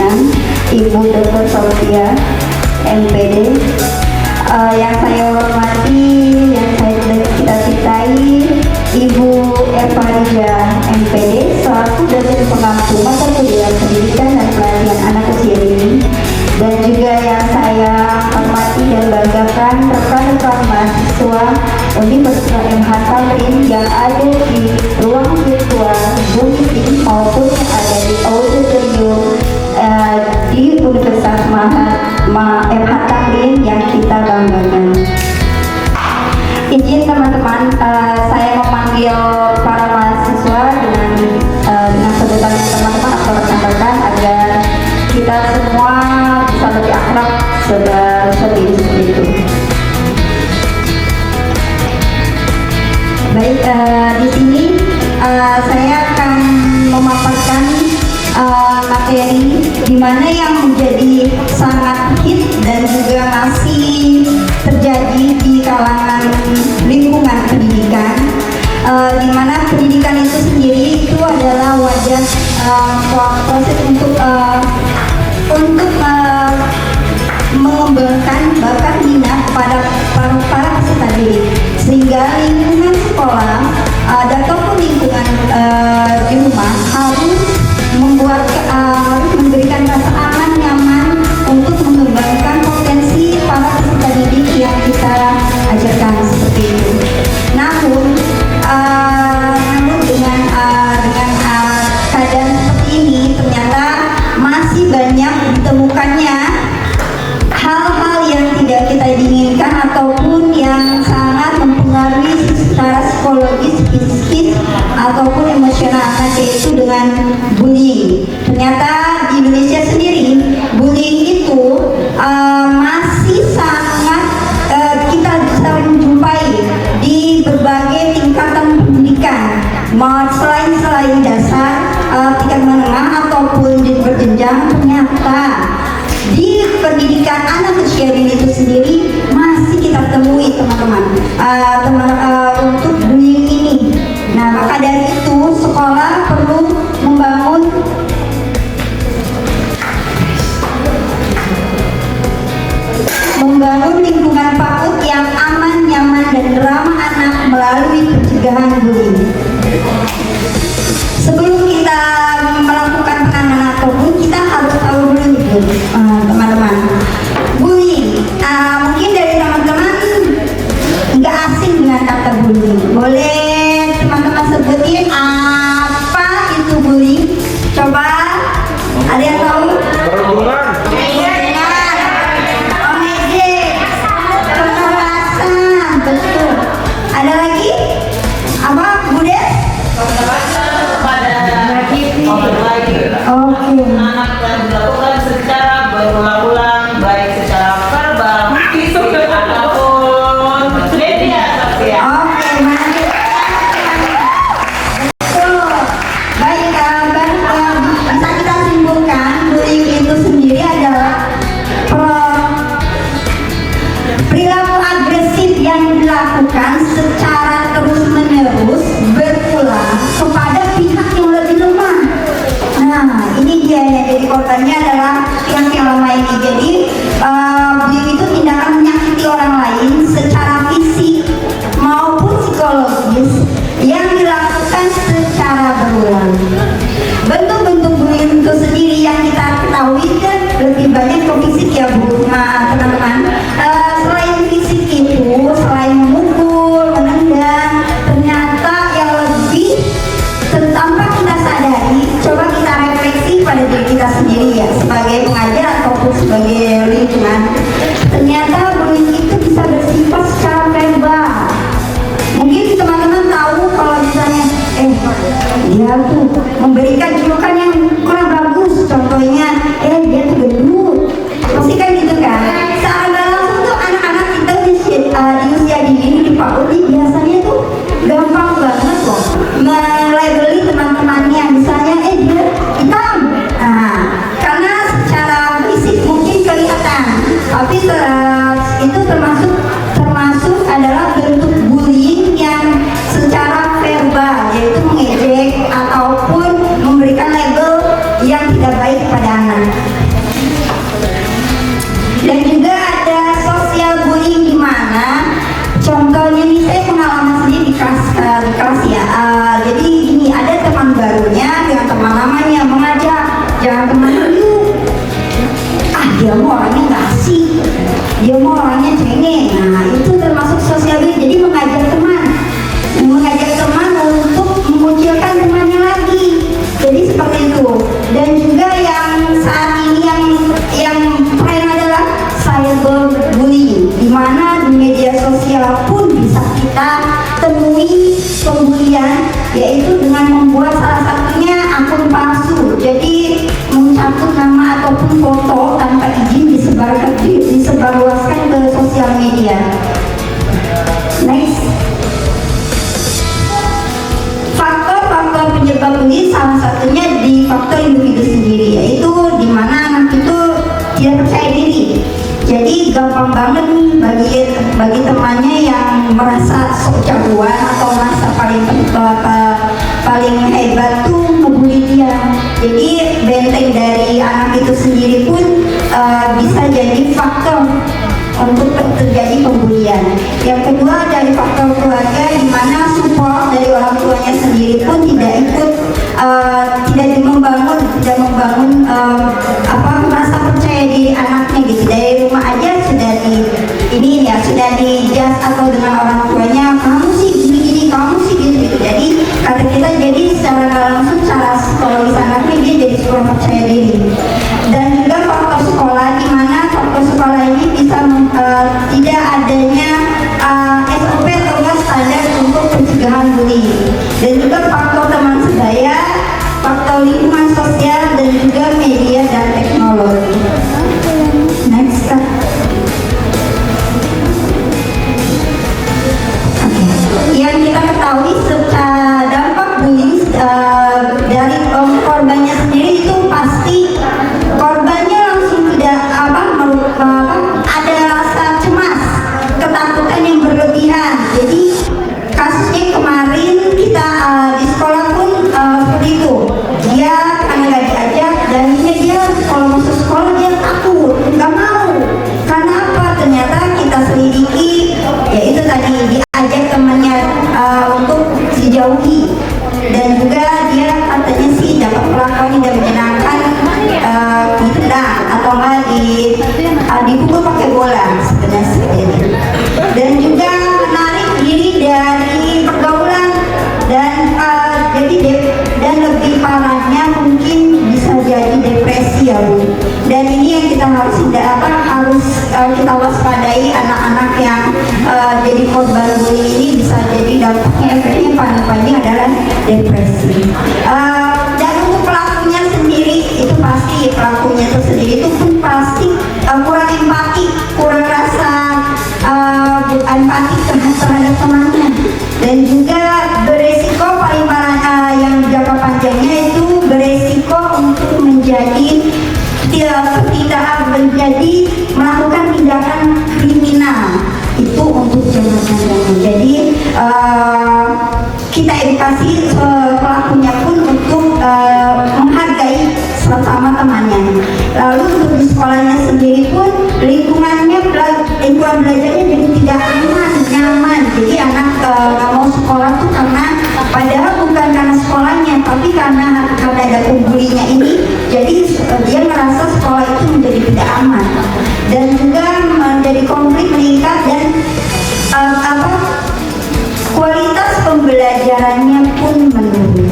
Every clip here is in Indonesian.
Pembinaan Ibu Dr. Sofia MPD, yang saya hormati, yang saya cita-citai Ibu Eva Rija MPD selaku dosen pengampu mata kuliah pendidikan dan pelatihan anak usia dini, dan juga yang saya hormati dan banggakan rekan-rekan mahasiswa Universitas MH Tamrin yang ada di ruang virtual Zoom meeting maupun yang ada di auditorium di Universitas MH Tamrin yang kita banggakan. Izin teman-teman, saya memanggil para mahasiswa dengan sebutan teman-teman atau rekan-rekan agar kita semua bisa lebih akrab seperti itu. Baik, di sini saya akan memaparkan materi di mana yang menjadi sangat hit dan juga masih terjadi di kalangan lingkungan pendidikan, di mana pendidikan itu sendiri itu adalah wadah proses untuk mengembangkan bakat minat pada para peserta didik, sehingga lingkungan sekolah ataupun lingkungan di rumah harus memberikan rasa aman, nyaman untuk mengembangkan potensi para peserta didik yang kita ajarkan seperti itu. Namun dengan keadaan seperti ini ternyata masih banyak ditemukannya hal-hal yang tidak kita inginkan ataupun yang sangat mempengaruhi secara psikologis, psikis ataupun emosional anak, yaitu dengan bullying. Ternyata di Indonesia sendiri bullying itu masih sangat kita bisa menjumpai di berbagai tingkatan pendidikan, selain dasar, tingkat menengah ataupun di berjenjang. Ternyata di pendidikan anak usia dini itu sendiri masih kita temui teman-teman untuk bullying ini. Nah, maka dari itu sekolah perlu membangun lingkungan PAUD yang aman, nyaman, dan ramah anak melalui pencegahan bullying. Sebelum kita melakukan penanganan ataupun kita harus tahu dulu nih teman-teman, bullying. Mungkin dari teman-teman nggak asing dengan kata bullying. Boleh teman-teman sebutin apa itu bullying? Coba, ada yang tahu? Perhubungan. Betul. Ada lagi? Apa, Bu Des? Oke. Anak yang dilakukan secara berulang-ulang, baik secara verbal, fisik ataupun media sosial. Oke, mantap. Betul. Baik, bisa kita simpulkan bullying itu sendiri adalah perilaku agresif yang dilakukan secara terus-menerus berulang kepada pihak yang lebih lemah. Nah, ini dia ya, jadi korbannya adalah pihak yang lemah ini. Jadi bullying itu tindakan menyakiti orang lain secara fisik maupun psikologis yang dilakukan secara berulang. Bentuk-bentuk bullying itu sendiri yang kita ketahui kan lebih banyak ke fisik ya Bu, teman-teman. Selain fisik itu, selain memukul, menendang, ternyata yang lebih tanpa kita sadari, coba kita refleksi pada diri kita sendiri ya, sebagai pengajar ataupun sebagai lingkungan. Ternyata bullying itu bisa bersifat secara verbal. Mungkin teman-teman tahu kalau misalnya dia tuh memberikan julukan yang kurang bagus, contohnya dia tuh gendut, pasti kan gitu kan. Secara langsung tuh anak-anak kita di usia dini di PAUD biasanya tuh gampang banget loh melabeli teman-temannya, misalnya dia hitam. Nah, karena secara baik pada anak. Dan juga ada social bullying, di mana contohnya nih, saya pengalaman sendiri di kelas ya. Jadi ini ada teman barunya dengan teman lamanya mengajak, jangan teman yuk. Dia mau orangnya nggak asik, dia mau orangnya cengeng. Nah itu termasuk sosial bullying. Jadi mengajak teman untuk memunculkan temannya lagi. Jadi seperti itu. Dan juga yang saat ini yang tren adalah cyberbullying, di mana di media sosial pun bisa kita temui pembulian, yaitu dengan membuat salah satunya akun palsu. Jadi mencatut nama ataupun foto tanpa izin disebarluaskan ke sosial media. Next. Faktor penyebab bullying salah satunya di faktor individu sendiri, yaitu di mana anak itu tidak percaya diri. Jadi gampang banget nih bagi temannya yang merasa sok jagoan atau merasa paling hebat tuh ngebully dia. Jadi benteng dari anak itu sendiri pun bisa jadi faktor untuk terjadi pembulian. Yang kedua dari faktor keluarga, di mana support dari orang tuanya sendiri pun tidak membangun merasa percaya diri anaknya gitu. Dari rumah aja sudah dijudge atau dengan orang tuanya, kamu sih gini, kamu sih gitu. Jadi kata kita, jadi secara langsung secara psikologis anaknya dia jadi kurang percaya diri. Dan juga faktor sekolah, di mana faktor sekolah ini bisa tidak adanya SOP atau standar untuk pencegahan bullying. Dan juga faktor teman sebaya, faktor lingkungan sosial, dan juga media dan teknologi. Next. Yang kita ketahui secara dampak bullying dari korbannya sendiri, itu pasti korbannya langsung tidak ada rasa cemas, ketakutan yang berlebihan. Jadi kasusnya kemarin kita di sekolah pun seperti itu. Dia karena nggak diajak, dan dia kalau masuk sekolah dia takut, nggak mau. Karena apa? Ternyata kita selidiki, yaitu tadi diajak temannya untuk dijauhi, dan juga dia katanya sih dapat perlakuan yang tidak menyenangkan, ditendang atau nggak dipukul pakai bola sebenarnya seperti itu. Dan juga menarik diri dari pergaulan, dan lebih parahnya mungkin bisa jadi depresi ya Bu. Dan ini yang kita harus kita waspadai, anak-anak yang jadi korban bullying ini bisa jadi dampaknya, efeknya paling adalah depresi. Dan untuk pelakunya sendiri itu pasti pun pasti kurang empati, kurang rasa empati terhadap temannya. Dan juga beresiko paling parah yang jangka panjangnya itu beresiko untuk melakukan tindakan kriminal, itu untuk jangka panjang. Jadi kita edukasi pelakunya pun untuk menghargai sesama temannya. Lalu untuk di sekolahnya sendiri pun lingkungan belajarnya jadi tidak nyaman. Jadi anak nggak mau sekolah tuh karena padahal bukan karena sekolahnya, tapi karena ada pembulinya ini. Jadi dia merasa sekolah itu menjadi tidak aman, dan juga menjadi konflik meningkat, dan kualitas pembelajarannya pun menurun.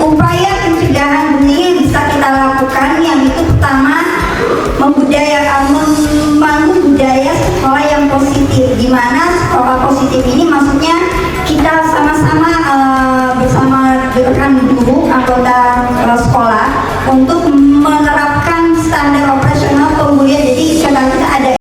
Upaya pencegahan bullying yang bisa kita lakukan, yang itu pertama membangun budaya sekolah yang positif. Di mana sekolah positif ini maksudnya kita sama-sama bersama rekan guru, anggota sekolah untuk